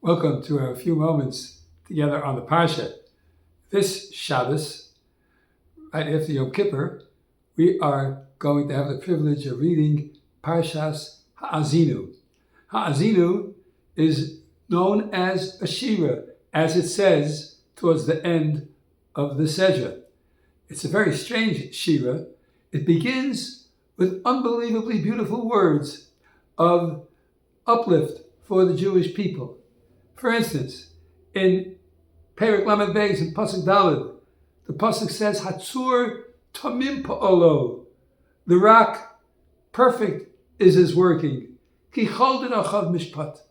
Welcome to a few moments together on the Parsha. This Shabbos, right after Yom Kippur, we are going to have the privilege of reading Parshas Haszinu. Haszinu is known as a Shira, as it says towards the end of the Sedra. It's a very strange Shira. It begins with unbelievably beautiful words of uplift for the Jewish people. For instance, in Perek Lamed Beis in Pasuk Daled, the Pasuk says, Hatzur Tamim Pa'olo. The rock, perfect is his working. Ki chol derachav mishpat.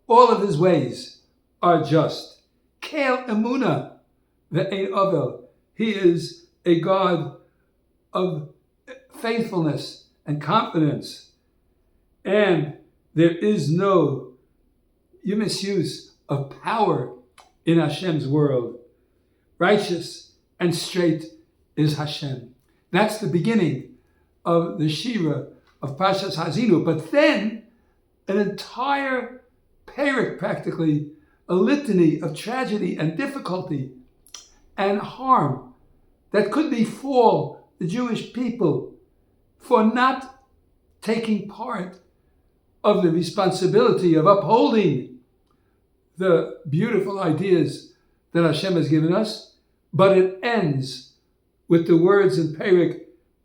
All of his ways are just. Keil emuna ve'ein avel. He is a God of faithfulness and confidence. And there is no misuse of power in Hashem's world. Righteous and straight is Hashem. That's the beginning of the Shira of Parshas Haszinu. But then an entire perek, practically a litany of tragedy and difficulty and harm that could befall the Jewish people for not taking part of the responsibility of upholding the beautiful ideas that Hashem has given us. But it ends with the words in Perek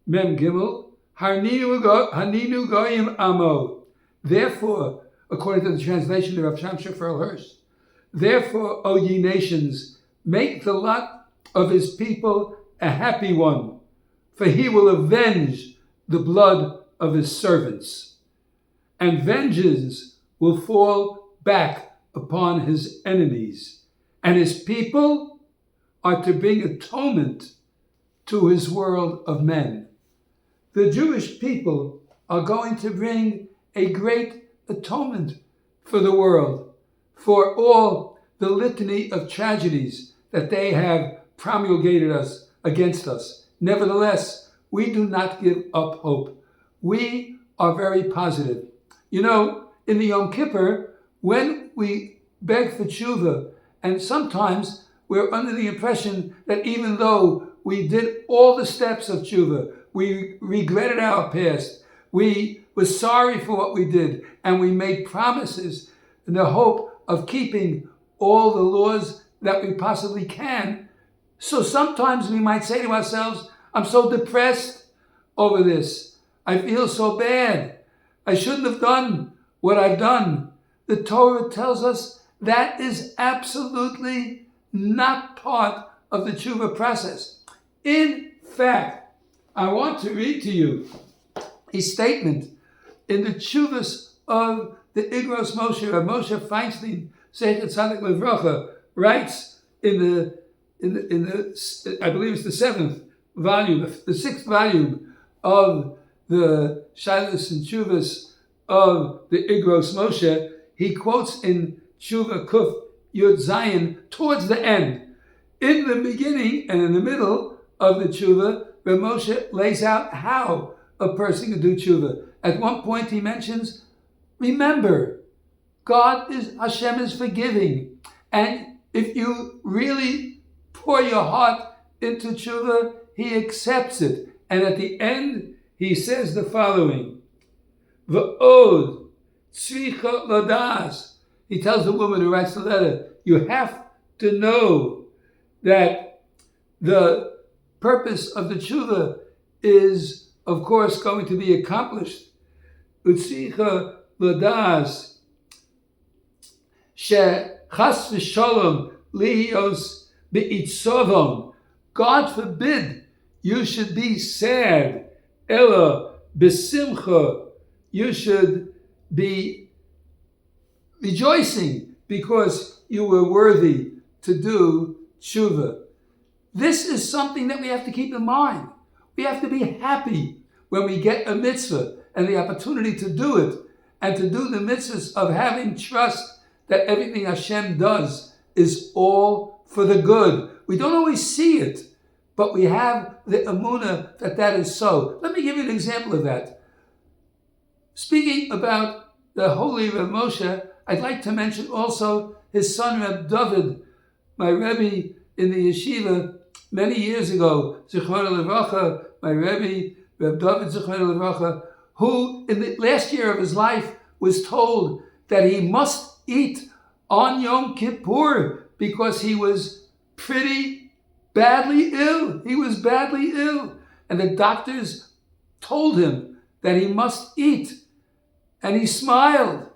Mem Gimel, Haninu Goyim Amo. Therefore, according to the translation of Rav Sham Shofar Hirsch, therefore, O ye nations, make the lot of his people a happy one, for he will avenge the blood of his servants, and vengeance will fall back upon his enemies, and his people are to bring atonement to his world of men. The Jewish people are going to bring a great atonement for the world, for all the litany of tragedies that they have promulgated against us. Nevertheless, we do not give up hope. We are very positive. You know, in the Yom Kippur, when we beg for tshuva, and sometimes we're under the impression that even though we did all the steps of tshuva, we regretted our past, we were sorry for what we did, and we made promises in the hope of keeping all the laws that we possibly can. So sometimes we might say to ourselves, I'm so depressed over this. I feel so bad. I shouldn't have done what I've done. The Torah tells us that is absolutely not part of the tshuva process. In fact, I want to read to you a statement in the tshuvas of the Igros Moshe. Moshe Feinstein, Zecher Tzadik Livrocha, writes in the I believe it's the sixth volume of the Shilas and Tshuvas of the Igros Moshe. He quotes in Tshuva Kuf Yud Zayin towards the end. In the beginning and in the middle of the Tshuva, Rav Moshe lays out how a person can do Tshuva. At one point he mentions, remember, Hashem is forgiving. And if you really pour your heart into Tshuva, he accepts it. And at the end, he says the following, V'od tzricha ladas. He tells the woman who writes the letter, you have to know that the purpose of the tshuva is, of course, going to be accomplished. Utzricha ladas she chas v'shalom lihios be'itzovon. God forbid you should be sad. Ella besimcha. You should be rejoicing because you were worthy to do tshuva. This is something that we have to keep in mind. We have to be happy when we get a mitzvah and the opportunity to do it, and to do the mitzvahs of having trust that everything Hashem does is all for the good. We don't always see it, but we have the emunah that is so. Let me give you an example of that. Speaking about the holy Reb Moshe, I'd like to mention also his son Reb David, my Rebbe in the yeshiva many years ago, Zichrono Livracha, my Rebbe, Reb David Zichrono Livracha, who in the last year of his life was told that he must eat on Yom Kippur because he was pretty badly ill. He was badly ill. And the doctors told him that he must eat. And he smiled.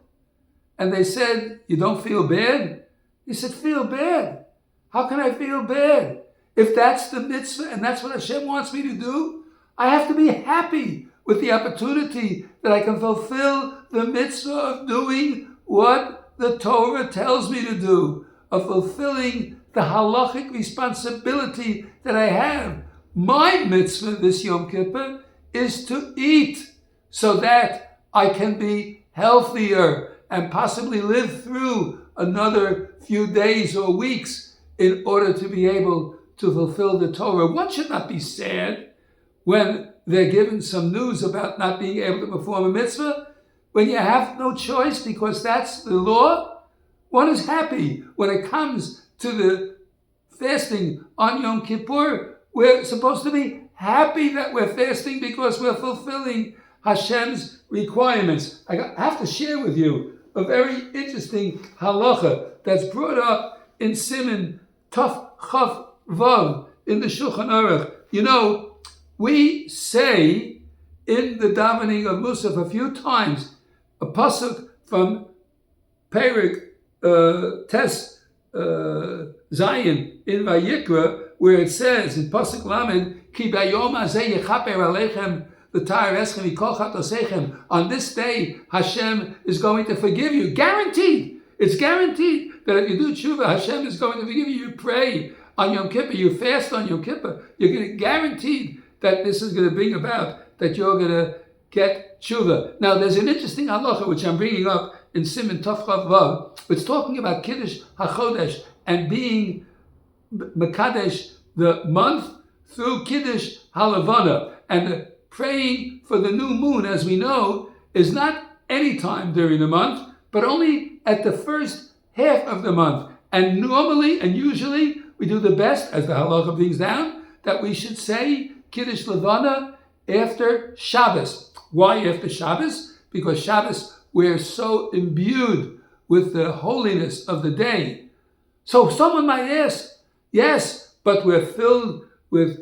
And they said, "You don't feel bad?" He said, "Feel bad? How can I feel bad? If that's the mitzvah and that's what Hashem wants me to do, I have to be happy with the opportunity that I can fulfill the mitzvah of doing what the Torah tells me to do, of fulfilling the halachic responsibility that I have. My mitzvah this Yom Kippur is to eat so that I can be healthier and possibly live through another few days or weeks in order to be able to fulfill the Torah." One should not be sad when they're given some news about not being able to perform a mitzvah. When you have no choice because that's the law, one is happy. When it comes to the fasting on Yom Kippur, we're supposed to be happy that we're fasting because we're fulfilling Hashem's requirements. I have to share with you a very interesting halacha that's brought up in Siman Taf Chav Vav in the Shulchan Aruch. You know, we say in the davening of Musaf a few times a pasuk from Perek Tes Zion in Vayikra, where it says in pasuk Lamed, "Ki bayom hazeh yechaper aleichem v'tar eschem mikol chatosechem." On this day, Hashem is going to forgive you. Guaranteed. It's guaranteed that if you do tshuva, Hashem is going to forgive you. You pray on Yom Kippur, you fast on Yom Kippur, you're going to guaranteed that this is going to bring about that you're going to get tshuva. Now, there's an interesting halacha which I'm bringing up in Siman Taf Chav Vav. It's talking about Kiddush HaChodesh and being Mekadesh the month through Kiddush HaLevana. And the praying for the new moon, as we know, is not any time during the month, but only at the first half of the month. And normally and usually we do the best, as the halacha brings down, that we should say Kiddush Levana after Shabbos. Why after Shabbos? Because Shabbos, we're so imbued with the holiness of the day. So someone might ask, yes, but we're filled with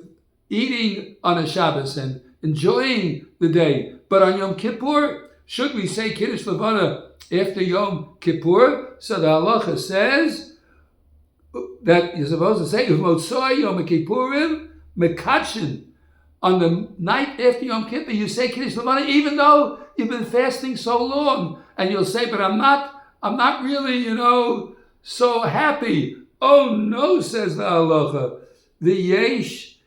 eating on a Shabbos and enjoying the day. But on Yom Kippur, should we say Kiddush Levana after Yom Kippur? So the halacha says that you're supposed to say Uvmotzoi Yom Kippurim Mekadshin. On the night after Yom Kippur, you say Kiddush Levana, even though you've been fasting so long, and you'll say, "But I'm not really, so happy." Oh no, says the halacha. The yesh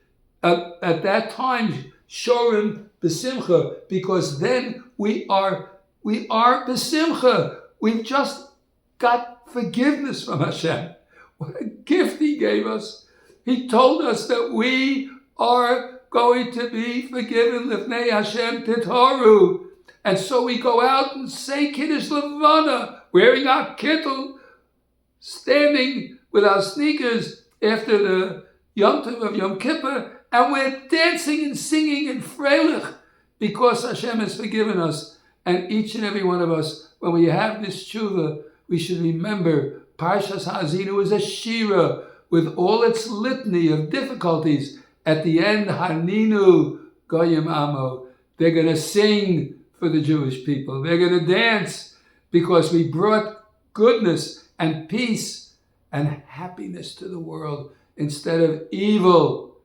at that time shorim b'simcha, because then we are b'simcha. We've just got forgiveness from Hashem. What a gift He gave us. He told us that we are going to be forgiven, Lifnei Hashem Titharu. And so we go out and say Kiddush Levana, wearing our kittel, standing with our sneakers after the Yom Tov of Yom Kippur, and we're dancing and singing in Freilich because Hashem has forgiven us. And each and every one of us, when we have this tshuva, we should remember Parshas Haszinu is a shira with all its litany of difficulties. At the end, Haninu Goyim Amo. They're going to sing for the Jewish people. They're going to dance because we brought goodness and peace and happiness to the world instead of evil.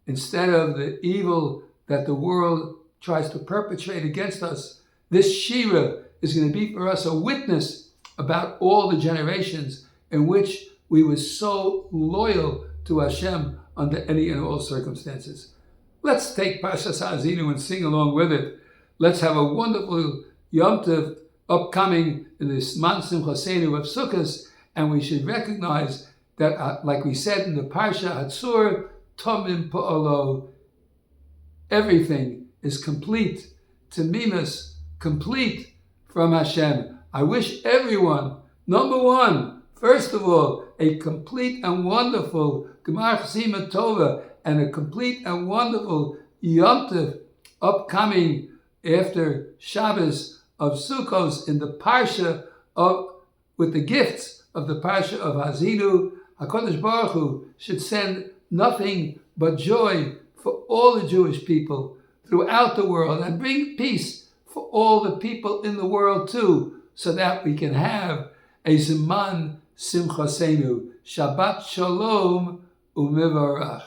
Instead of the evil that the world tries to perpetrate against us. This Shira is going to be for us a witness about all the generations in which we were so loyal to Hashem under any and all circumstances. Let's take Parshas Haszinu and sing along with it. Let's have a wonderful Yom Tov upcoming in this Mansim Haszinu of Sukkot, and we should recognize that, like we said in the Parsha Hatzur, Tomim Po'olo, everything is complete. Tamimus, complete from Hashem. I wish everyone, number one, first of all, a complete and wonderful Gemar Chasima Tova and a complete and wonderful Yom Tov upcoming after Shabbos of Sukkos in the Parsha with the gifts of the Parsha of Haszinu. HaKadosh Baruch Hu should send nothing but joy for all the Jewish people throughout the world and bring peace for all the people in the world too, so that we can have a Ziman Simchasenu. Shabbat Shalom Umevarach.